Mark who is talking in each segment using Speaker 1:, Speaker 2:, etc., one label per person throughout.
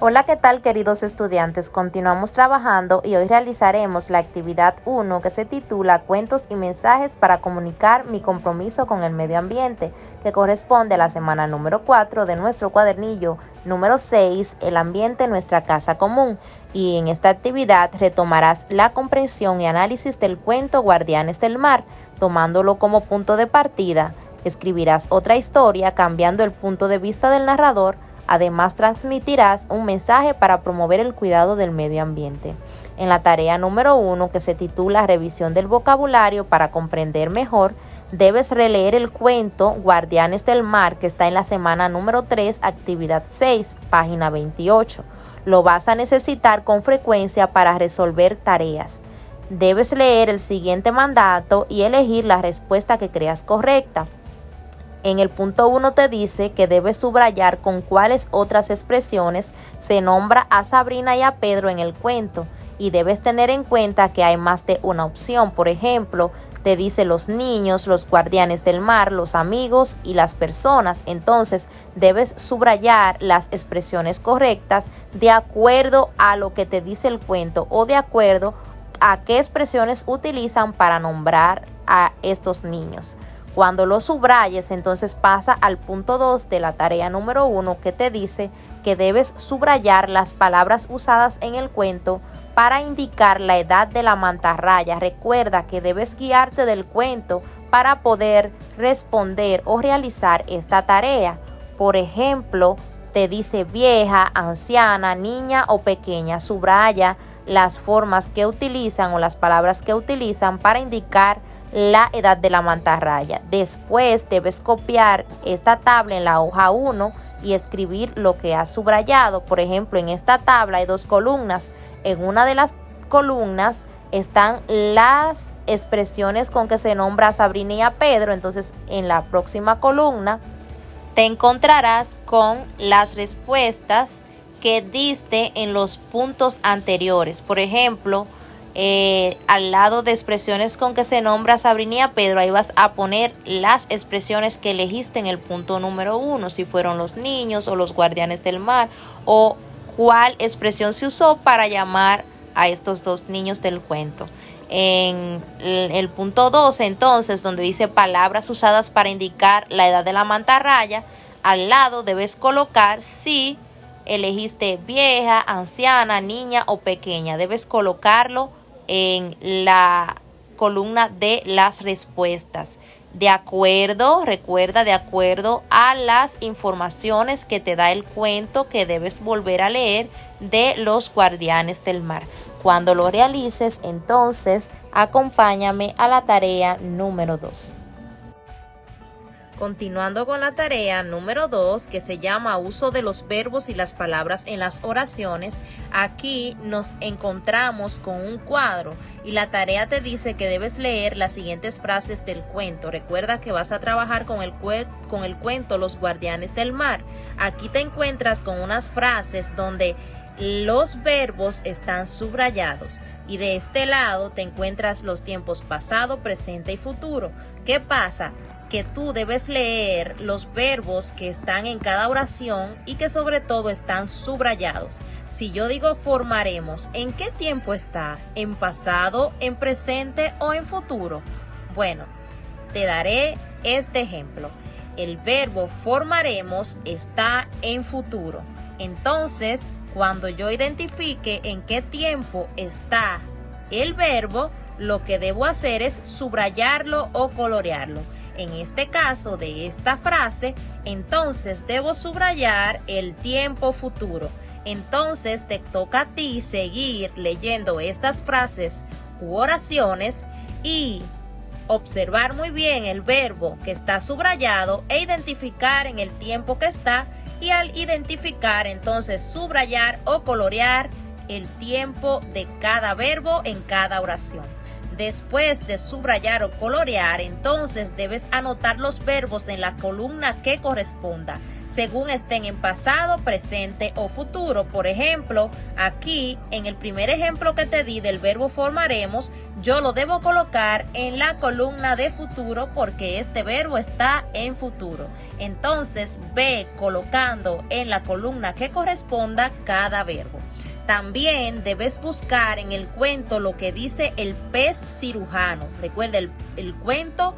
Speaker 1: Hola, ¿qué tal, queridos estudiantes? Continuamos trabajando y hoy realizaremos la actividad 1 que se titula Cuentos y mensajes para comunicar mi compromiso con el medio ambiente, que corresponde a la semana número 4 de nuestro cuadernillo número 6, El ambiente, nuestra casa común. Y en esta actividad retomarás la comprensión y análisis del cuento Guardianes del Mar, tomándolo como punto de partida. Escribirás otra historia cambiando el punto de vista del narrador. Además, transmitirás un mensaje para promover el cuidado del medio ambiente. En la tarea número 1, que se titula Revisión del vocabulario para comprender mejor, debes releer el cuento Guardianes del Mar, que está en la semana número 3, actividad 6, página 28. Lo vas a necesitar con frecuencia para resolver tareas. Debes leer el siguiente mandato y elegir la respuesta que creas correcta. En el punto 1 te dice que debes subrayar con cuáles otras expresiones se nombra a Sabrina y a Pedro en el cuento, y debes tener en cuenta que hay más de una opción. Por ejemplo, te dice los niños, los guardianes del mar, los amigos y las personas. Entonces debes subrayar las expresiones correctas de acuerdo a lo que te dice el cuento o de acuerdo a qué expresiones utilizan para nombrar a estos niños. Cuando lo subrayes, entonces pasa al punto 2 de la tarea número 1, que te dice que debes subrayar las palabras usadas en el cuento para indicar la edad de la mantarraya. Recuerda que debes guiarte del cuento para poder responder o realizar esta tarea. Por ejemplo, te dice vieja, anciana, niña o pequeña. Subraya las formas que utilizan o las palabras que utilizan para indicar la edad de la mantarraya. Después debes copiar esta tabla en la hoja 1 y escribir lo que has subrayado. Por ejemplo, en esta tabla hay 2 columnas. En una de las columnas están las expresiones con que se nombra a Sabrina y a Pedro. Entonces, en la próxima columna te encontrarás con las respuestas que diste en los puntos anteriores. Por ejemplo, al lado de expresiones con que se nombra Sabrina y a Pedro, ahí vas a poner las expresiones que elegiste en el punto número 1, si fueron los niños o los guardianes del mar, o cuál expresión se usó para llamar a estos 2 niños del cuento. En el punto 2, entonces, donde dice palabras usadas para indicar la edad de la mantarraya, al lado debes colocar si elegiste vieja, anciana, niña o pequeña. Debes colocarlo en la columna de las respuestas. De acuerdo, recuerda, de acuerdo a las informaciones que te da el cuento que debes volver a leer de los guardianes del mar. Cuando lo realices, entonces, acompáñame a la tarea número 2. Continuando con la tarea número 2, que se llama Uso de los verbos y las palabras en las oraciones, aquí nos encontramos con un cuadro y la tarea te dice que debes leer las siguientes frases del cuento. Recuerda que vas a trabajar con el cuento Los Guardianes del Mar. Aquí te encuentras con unas frases donde los verbos están subrayados y de este lado te encuentras los tiempos pasado, presente y futuro. ¿Qué pasa? Que tú debes leer los verbos que están en cada oración y que sobre todo están subrayados. Si yo digo formaremos, ¿en qué tiempo está? ¿En pasado, en presente o en futuro? Bueno, te daré este ejemplo. El verbo formaremos está en futuro. Entonces, cuando yo identifique en qué tiempo está el verbo, lo que debo hacer es subrayarlo o colorearlo. En este caso de esta frase, entonces debo subrayar el tiempo futuro. Entonces te toca a ti seguir leyendo estas frases u oraciones y observar muy bien el verbo que está subrayado e identificar en el tiempo que está, y al identificar entonces subrayar o colorear el tiempo de cada verbo en cada oración. Después de subrayar o colorear, entonces debes anotar los verbos en la columna que corresponda. según estén en pasado, presente o futuro. Por ejemplo, aquí en el primer ejemplo que te di del verbo formaremos, yo lo debo colocar en la columna de futuro porque este verbo está en futuro. Entonces, ve colocando en la columna que corresponda cada verbo. También debes buscar en el cuento lo que dice el pez cirujano. Recuerda el cuento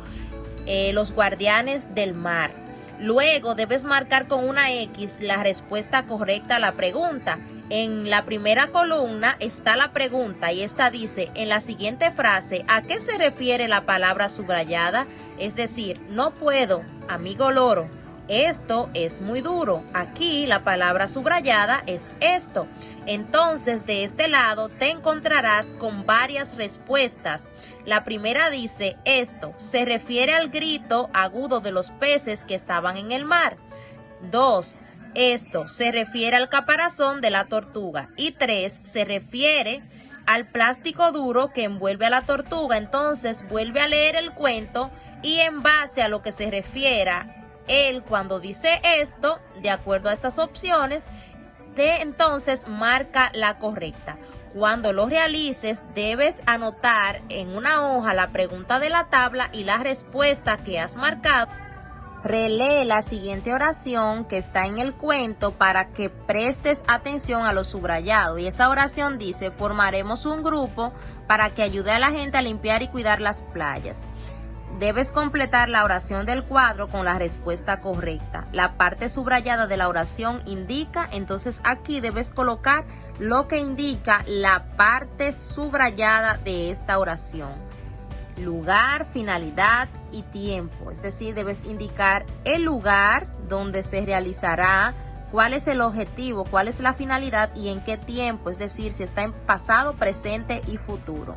Speaker 1: Los guardianes del mar. Luego debes marcar con una X la respuesta correcta a la pregunta. En la primera columna está la pregunta y esta dice, en la siguiente frase, ¿a qué se refiere la palabra subrayada? Es decir, no puedo, amigo loro. Esto es muy duro. Aquí la palabra subrayada es esto. Entonces, de este lado te encontrarás con varias respuestas. La primera dice, esto se refiere al grito agudo de los peces que estaban en el mar. 2. Esto se refiere al caparazón de la tortuga. Y 3. Se refiere al plástico duro que envuelve a la tortuga. Entonces, vuelve a leer el cuento y en base a lo que se refiera él cuando dice esto, de acuerdo a estas opciones, entonces marca la correcta. Cuando lo realices, debes anotar en una hoja la pregunta de la tabla y la respuesta que has marcado. Relee la siguiente oración que está en el cuento para que prestes atención a lo subrayado. Y esa oración dice, formaremos un grupo para que ayude a la gente a limpiar y cuidar las playas. Debes completar la oración del cuadro con la respuesta correcta. La parte subrayada de la oración indica, entonces aquí debes colocar lo que indica la parte subrayada de esta oración. Lugar, finalidad y tiempo. Es decir, debes indicar el lugar donde se realizará, cuál es el objetivo, cuál es la finalidad y en qué tiempo. Es decir, si está en pasado, presente y futuro.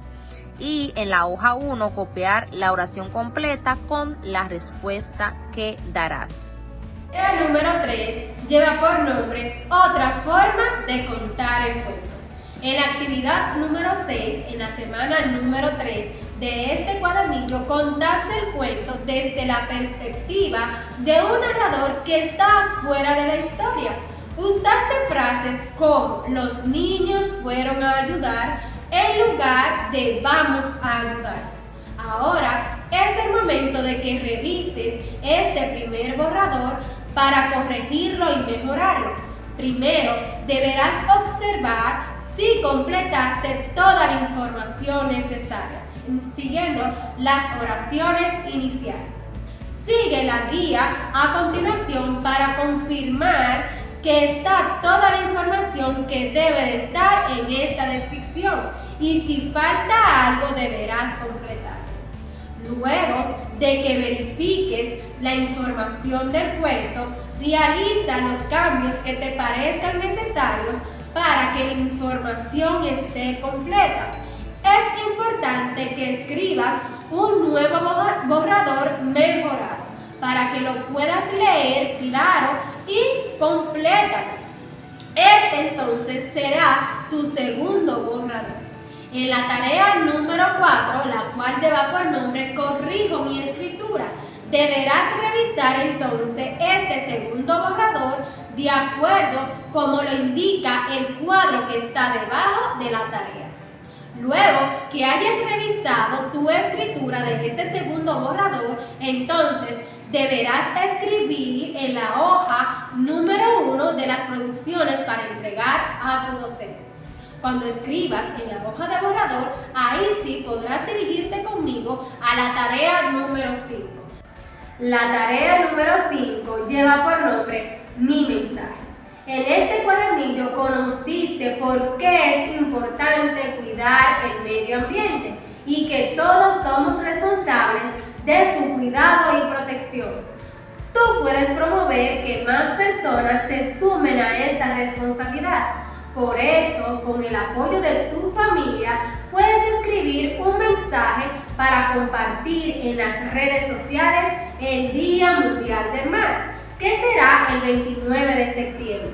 Speaker 1: Y en la hoja 1 copiar la oración completa con la respuesta que darás.
Speaker 2: El número 3 lleva por nombre otra forma de contar el cuento. En la actividad número 6, en la semana número 3 de este cuadernillo, contaste el cuento desde la perspectiva de un narrador que está fuera de la historia. Usaste frases como los niños fueron a ayudar en lugar de vamos a ayudarnos. Ahora es el momento de que revises este primer borrador para corregirlo y mejorarlo. Primero deberás observar si completaste toda la información necesaria, siguiendo las oraciones iniciales. Sigue la guía a continuación para confirmar que está toda la información que debe de estar en esta descripción y si falta algo deberás completar. Luego de que verifiques la información del cuento, realiza los cambios que te parezcan necesarios para que la información esté completa. Es importante que escribas un nuevo borrador mejorado para que lo puedas leer claro y completo. Este entonces será tu segundo borrador. En la tarea número 4, la cual lleva por nombre Corrijo mi escritura, deberás revisar entonces este segundo borrador de acuerdo como lo indica el cuadro que está debajo de la tarea. Luego que hayas revisado tu escritura de este segundo borrador, entonces deberás escribir en la hoja número 1 de las producciones para entregar a tu docente. Cuando escribas en la hoja de borrador, ahí sí podrás dirigirte conmigo a la tarea número 5. La tarea número 5 lleva por nombre Mi mensaje. En este cuadernillo conociste por qué es importante cuidar el medio ambiente y que todos somos responsables de su cuidado y protección. Tú puedes promover que más personas se sumen a esta responsabilidad. Por eso, con el apoyo de tu familia, puedes escribir un mensaje para compartir en las redes sociales el Día Mundial del Mar, que será el 29 de septiembre.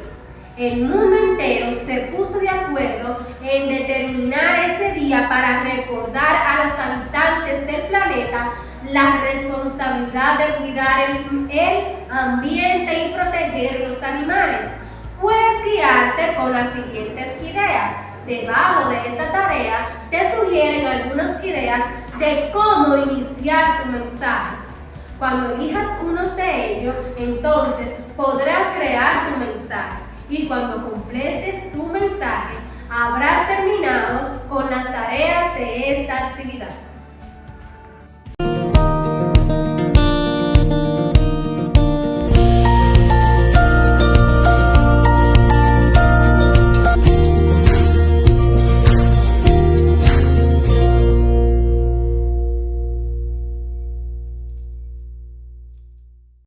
Speaker 2: El mundo entero se puso de acuerdo en determinar ese día para recordar a los habitantes del planeta la responsabilidad de cuidar el ambiente y proteger los animales. Puedes guiarte con las siguientes ideas. Debajo de esta tarea te sugieren algunas ideas de cómo iniciar tu mensaje. Cuando elijas unos de ellos, entonces podrás crear tu mensaje. Y cuando completes tu mensaje, habrás terminado con las tareas de esta actividad.